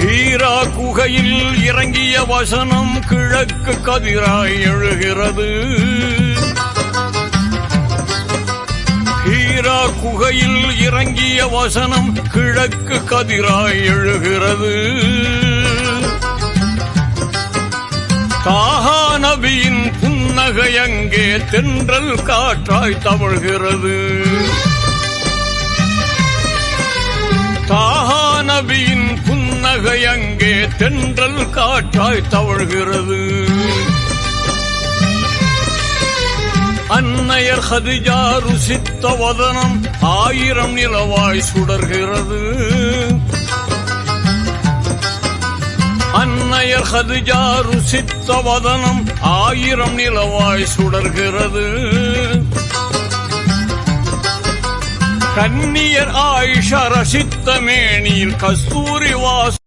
ஹீரா குகையில் இறங்கிய வசனம் கிழக்கு கதிராய் எழுகிறது. ஹீரா குகையில் இறங்கிய வசனம் கிழக்கு கதிராய் எழுகிறது. தாஹா நபியின் புன்னகை அங்கே தென்றல் காற்றாய் தவழ்கிறது. தாஹா நபியின் புன்னகை அங்கே தென்றல் காற்றாய் தவழ்கிறது. அன்னையர் ஹதிஜா ருசித்த வதனம் 1000 நிலவாய் சுடர்கிறது. அன்னையர் ஹதிஜா ருசித்த வதனம் 1000 நிலவாய் சுடர்கிறது. கன்னியர் ஆயிஷா ரசித்த மேனியில் கஸ்தூரி வாசம்